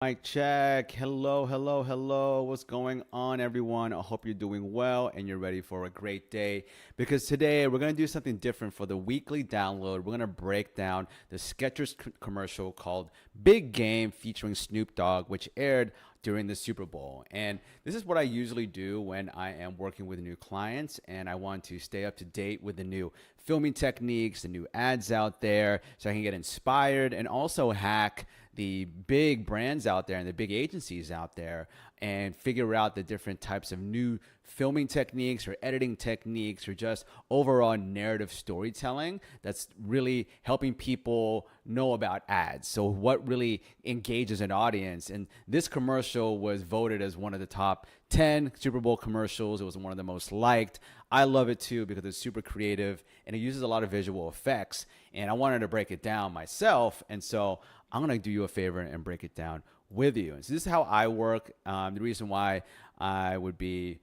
Mic check. Hello, hello, hello. What's going on, everyone? I hope you're doing well and you're ready for a great day because today we're going to do something different for the weekly download. We're going to break down the Skechers commercial called Big Game featuring Snoop Dogg, which aired during the Super Bowl. And this is what I usually do when I am working with new clients and I want to stay up to date with the new filming techniques, the new ads out there, so I can get inspired and also hack the big brands out there and the big agencies out there and figure out the different types of new filming techniques or editing techniques or just overall narrative storytelling that's really helping people know about ads. So what really engages an audience. And this commercial was voted as one of the top 10 Super Bowl commercials. It was one of the most liked. I love it too because it's super creative and it uses a lot of visual effects. And I wanted to break it down myself. And so I'm going to do you a favor and break it down with you. And so this is how I work. The reason why I would be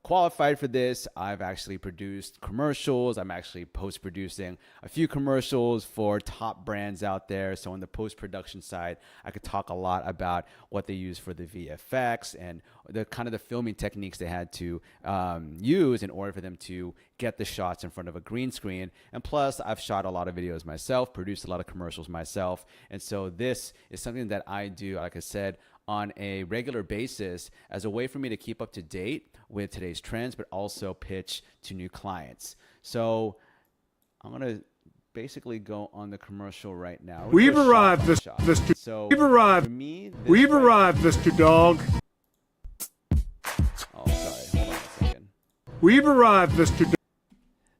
qualified for this, I've actually produced commercials. I'm actually post-producing a few commercials for top brands out there. So on the post-production side, I could talk a lot about what they use for the VFX and the kind of the filming techniques they had to use in order for them to get the shots in front of a green screen. And plus, I've shot a lot of videos myself, produced a lot of commercials myself. And so this is something that I do, like I said, on a regular basis as a way for me to keep up to date with today's trends, but also pitch to new clients. So I'm going to basically go on the commercial right now. We've arrived, Mr. So We've arrived. for me, We've arrived, Mr. Dog. Oh, sorry. Hold on a second. We've arrived, Mr. Dog.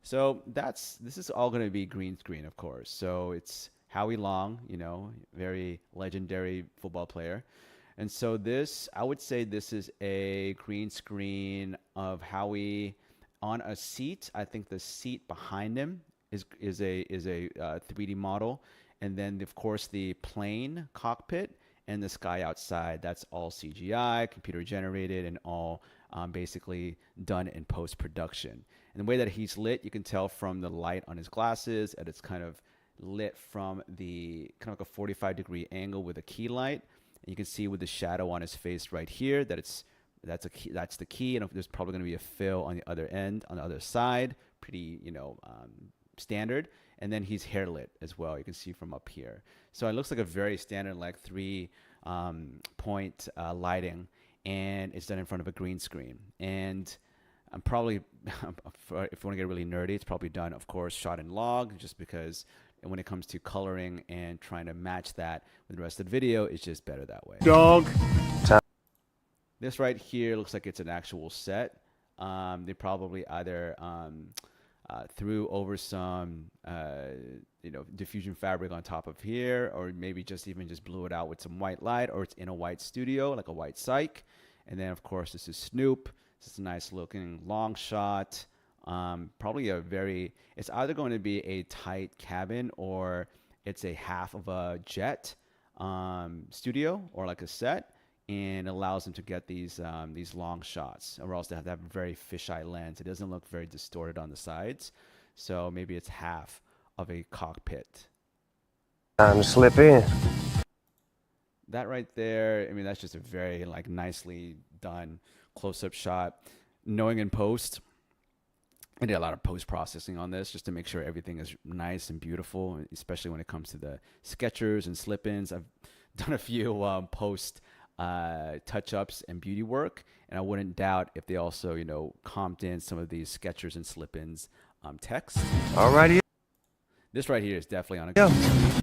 So this is all going to be green screen, of course. So it's Howie Long, very legendary football player. And so I would say this is a green screen of Howie on a seat. I think the seat behind him is a 3D model. And then, of course, the plane cockpit and the sky outside, that's all CGI, computer generated, and all basically done in post-production. And the way that he's lit, you can tell from the light on his glasses, and it's kind of lit from the kind of like a 45-degree angle with a key light. And you can see with the shadow on his face right here that that's the key, and there's probably going to be a fill on the other end, on the other side, pretty standard. And then he's hair lit as well. You can see from up here. So it looks like a very standard like 3-point lighting, and it's done in front of a green screen. And I'm probably, if you want to get really nerdy, it's probably done, of course, shot in log, just because when it comes to coloring and trying to match that with the rest of the video, it's just better that way. Dog. This right here looks like it's an actual set. They probably either threw over some diffusion fabric on top of here, or maybe just blew it out with some white light, or it's in a white studio, like a white psych. And then, of course, this is Snoop. This is a nice looking long shot. Probably it's either going to be a tight cabin or it's a half of a jet studio or like a set, and allows them to get these long shots, or else they have to have a very fisheye lens. It doesn't look very distorted on the sides, so maybe it's half of a cockpit. Time to slip in. That right there, I mean, that's just a very nicely done close-up shot. Knowing in post, I did a lot of post-processing on this just to make sure everything is nice and beautiful, especially when it comes to the Skechers and slip-ins. I've done a few post touch-ups and beauty work, and I wouldn't doubt if they also, comped in some of these Skechers and slip-ins text. Alrighty. This right here is definitely on a good screen.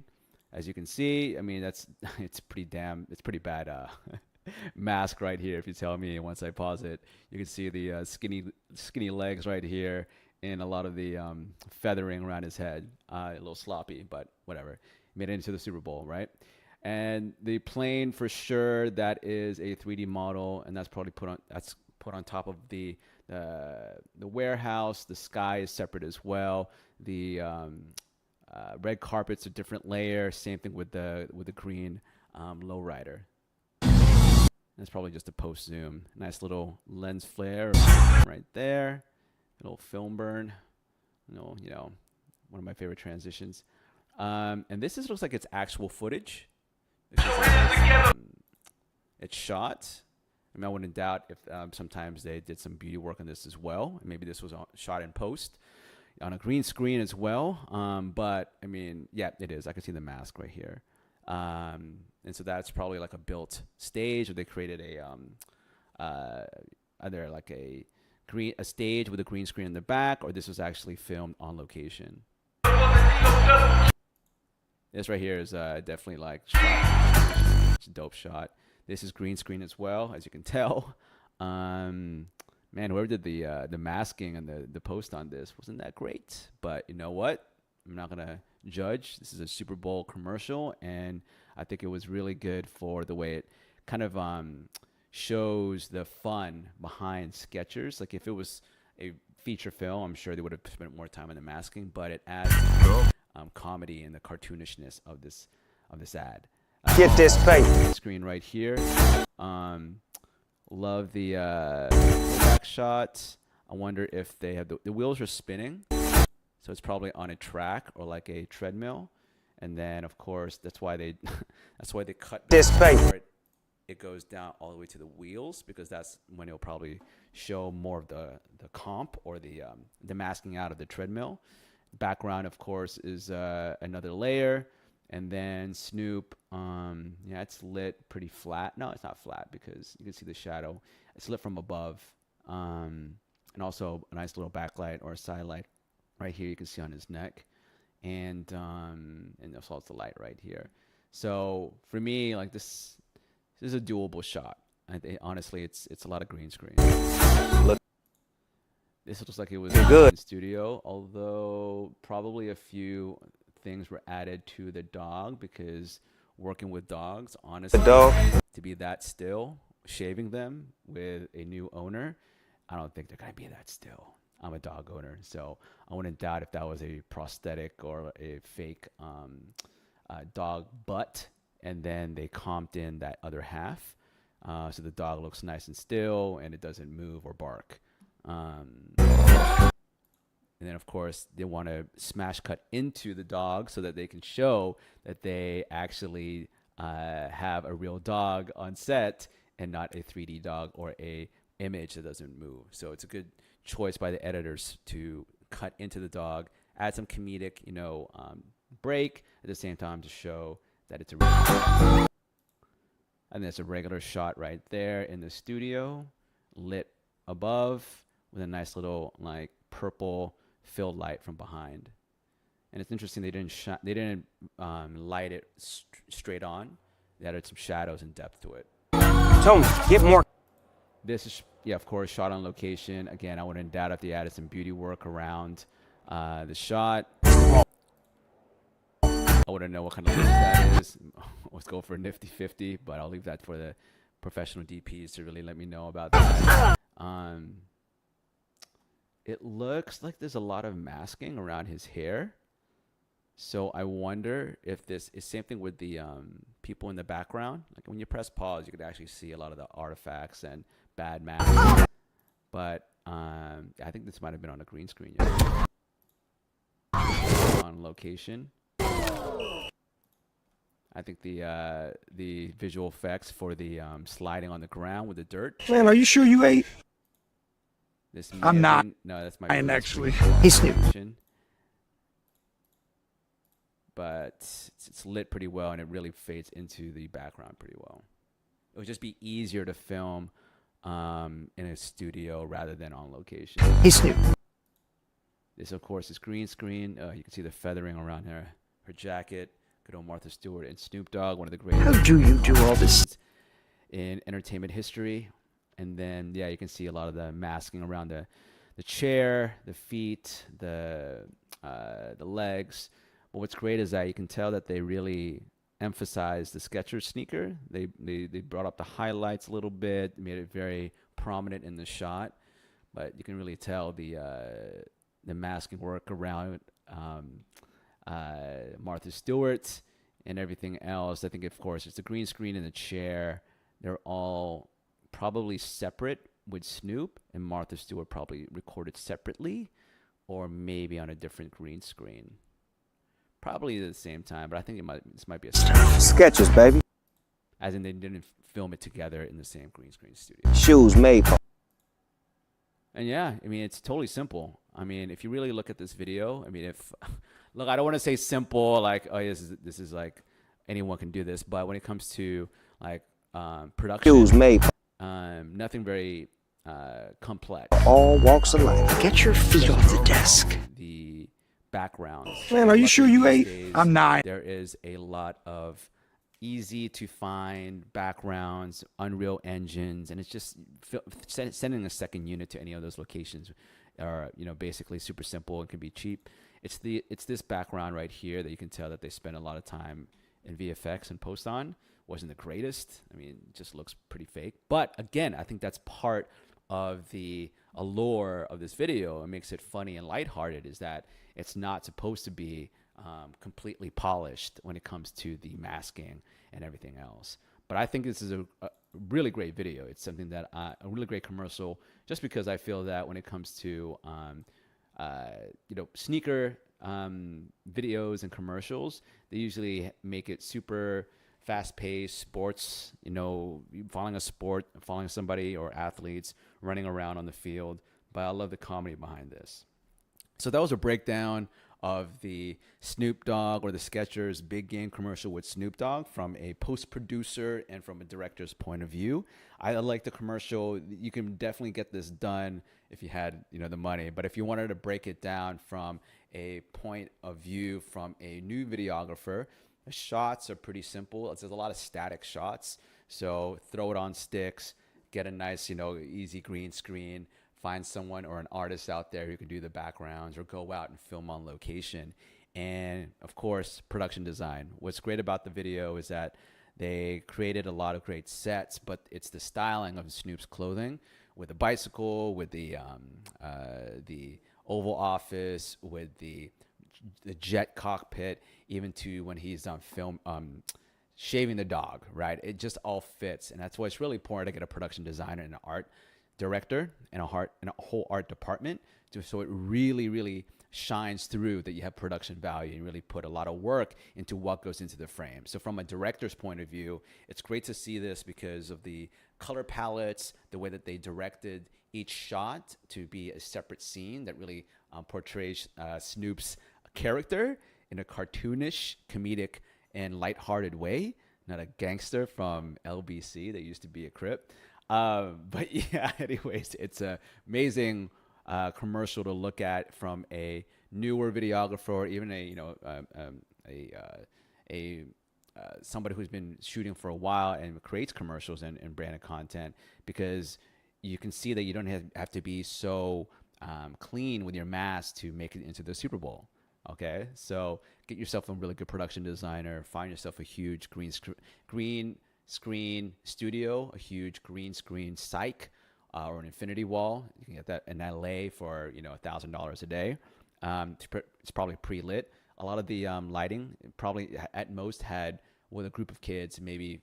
As you can see, I mean, it's pretty bad mask right here, if you tell me. And once I pause it, you can see the skinny legs right here, and a lot of the feathering around his head. A little sloppy, but whatever. Made it into the Super Bowl, right? And the plane, for sure, that is a 3D model, and that's probably put on top of the warehouse. The sky is separate as well. The red carpet's a different layer. Same thing with the green lowrider. That's probably just a post zoom. Nice little lens flare right there. A little film burn. One of my favorite transitions. And this looks like it's actual footage. This is it's shot. I mean, I wouldn't doubt if sometimes they did some beauty work on this as well. Maybe this was shot in post on a green screen as well. But I mean, yeah, it is. I can see the mask right here. And so that's probably like a built stage, or they created either like a stage with a green screen in the back, or this was actually filmed on location. This right here is definitely like shot. It's a dope shot. This is green screen as well, as you can tell. Man, whoever did the masking and the post on this wasn't that great. But you know what? I'm not gonna judge. This is a Super Bowl commercial, and I think it was really good for the way it kind of shows the fun behind Skechers. Like if it was a feature film, I'm sure they would have spent more time on the masking, but it adds comedy and the cartoonishness of this ad. Get this fake. Screen right here. Love the back shot. I wonder if they have the wheels are spinning, so it's probably on a track or like a treadmill. And then of course that's why they cut This fake. It goes down all the way to the wheels, because that's when it'll probably show more of the comp or the masking out of the treadmill. Background, of course, is another layer. And then Snoop, yeah, it's lit pretty flat. No, it's not flat because you can see the shadow. It's lit from above. And also a nice little backlight or a side light right here you can see on his neck. And also it's the light right here. So for me, like this is a doable shot. Honestly, it's a lot of green screen. This looks like it was good in studio, although probably a few things were added to the dog, because working with dogs, honestly, to be that still, shaving them with a new owner, I don't think they're going to be that still. I'm a dog owner, so I wouldn't doubt if that was a prosthetic or a fake dog butt, and then they comped in that other half. So the dog looks nice and still, and it doesn't move or bark. And then, of course, they want to smash cut into the dog so that they can show that they actually have a real dog on set and not a 3D dog or a image that doesn't move. So it's a good choice by the editors to cut into the dog, add some comedic, break at the same time to show that it's a real dog. And there's a regular shot right there in the studio, lit above with a nice little like purple filled light from behind. And it's interesting they didn't light it straight on. They added some shadows and depth to it. Tony, get more. This is, yeah, of course, shot on location. Again, I wouldn't doubt if they added some beauty work around the shot. I wouldn't know what kind of lens that is. Let's go for a nifty 50, but I'll leave that for the professional DPs to really let me know about that. It looks like there's a lot of masking around his hair. So I wonder if this is same thing with the people in the background. Like when you press pause, you could actually see a lot of the artifacts and bad masks. But I think this might have been on a green screen. On location. I think the visual effects for the sliding on the ground with the dirt. Man, are you sure you ate? This I'm not. No, that's my. I am actually. He's Snoop. But it's lit pretty well, and it really fades into the background pretty well. It would just be easier to film in a studio rather than on location. He's Snoop. This, of course, is green screen. You can see the feathering around her jacket. Good old Martha Stewart and Snoop Dogg, one of the greatest. How do you do all this in entertainment history? And then, yeah, you can see a lot of the masking around the chair, the feet, the legs. But what's great is that you can tell that they really emphasized the Skechers sneaker. They brought up the highlights a little bit, made it very prominent in the shot. But you can really tell the masking work around Martha Stewart and everything else. I think, of course, it's the green screen and the chair. They're all probably separate, with Snoop and Martha Stewart probably recorded separately, or maybe on a different green screen. Probably at the same time, but I think this might be a Skechers, baby. as in they didn't film it together in the same green screen studio. Shoes made for. And yeah, I mean, it's totally simple. I mean, if you really look at this video, I mean, look, I don't want to say simple, like, oh, this is like anyone can do this, but when it comes to like production, Shoes made for. nothing very complex. All walks of life. Get your feet off the desk. The backgrounds. Man, are you sure you These ate? days, I'm not. There is a lot of easy to find backgrounds, Unreal engines, and it's just sending a second unit to any of those locations are, you know, basically super simple and can be cheap. It's this background right here that you can tell that they spent a lot of time in VFX and post on. Wasn't the greatest. I mean, it just looks pretty fake. But again, I think that's part of the allure of this video. It makes it funny and lighthearted, is that it's not supposed to be completely polished when it comes to the masking and everything else. But I think this is a really great video. It's something that a really great commercial, just because I feel that when it comes to you know, sneaker videos and commercials, they usually make it super fast-paced sports, you know, following a sport, following somebody or athletes running around on the field. But I love the comedy behind this. So that was a breakdown of the Snoop Dogg or the Skechers big game commercial with Snoop Dogg from a post-producer and from a director's point of view. I like the commercial. You can definitely get this done if you had, you know, the money. But if you wanted to break it down from a point of view from a new videographer, the shots are pretty simple. There's a lot of static shots. So throw it on sticks, get a nice, you know, easy green screen, find someone or an artist out there who can do the backgrounds, or go out and film on location. And of course, production design. What's great about the video is that they created a lot of great sets, but it's the styling of Snoop's clothing, with the bicycle, with the Oval Office, with the jet cockpit, even to when he's on film shaving the dog, right? It just all fits. And that's why it's really important to get a production designer and an art director and a whole art department so it really shines through that you have production value and really put a lot of work into what goes into the frame. So from a director's point of view, it's great to see this because of the color palettes, the way that they directed each shot to be a separate scene that really portrays Snoop's character in a cartoonish, comedic, and lighthearted way. Not a gangster from LBC that used to be a Crip. But yeah, anyways, it's an amazing commercial to look at from a newer videographer, or even somebody who's been shooting for a while and creates commercials and branded content, because you can see that you don't have to be so clean with your mask to make it into the Super Bowl. Okay, so get yourself a really good production designer, find yourself a huge green screen studio, a huge green screen psych, or an infinity wall. You can get that in LA for, you know, $1,000 a day. It's probably pre-lit. A lot of the lighting probably at most had, with a group of kids, maybe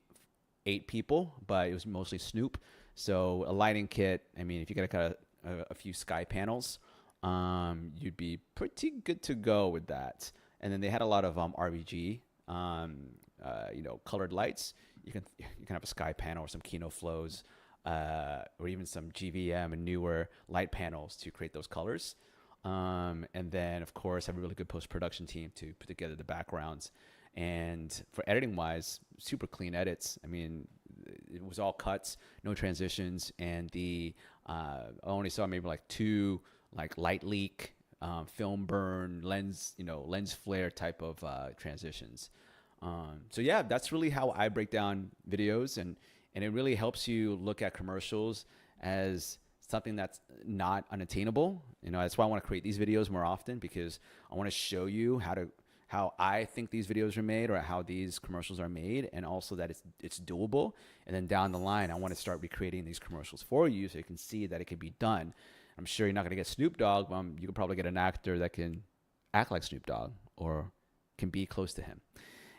8 people, but it was mostly Snoop. So a lighting kit, I mean, if you got a few sky panels, you'd be pretty good to go with that. And then they had a lot of RGB, you know, colored lights. You can have a sky panel or some Kino flows, or even some GVM and newer light panels to create those colors. And then, of course, have a really good post-production team to put together the backgrounds. And for editing wise, super clean edits. I mean, it was all cuts, no transitions, and I only saw maybe like 2 like light leak, film burn, lens flare type of transitions. So yeah, that's really how I break down videos, and it really helps you look at commercials as something that's not unattainable. You know, that's why I want to create these videos more often, because I want to show you how I think these videos are made, or how these commercials are made, and also that it's doable. And then down the line, I want to start recreating these commercials for you so you can see that it can be done. I'm sure you're not going to get Snoop Dogg, but you can probably get an actor that can act like Snoop Dogg or can be close to him.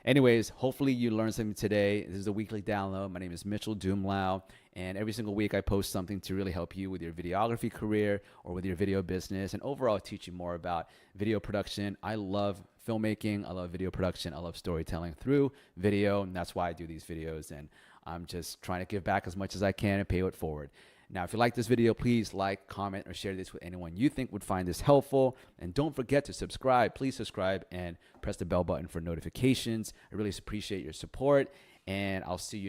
Anyways, hopefully you learned something today. This is the weekly download. My name is Mitchel Dumlao, and every single week I post something to really help you with your videography career or with your video business, and overall teach you more about video production. I love filmmaking. I love video production. I love storytelling through video, and that's why I do these videos. And I'm just trying to give back as much as I can and pay it forward. Now, if you like this video, please like, comment, or share this with anyone you think would find this helpful. And don't forget to subscribe. Please subscribe and press the bell button for notifications. I really appreciate your support, and I'll see you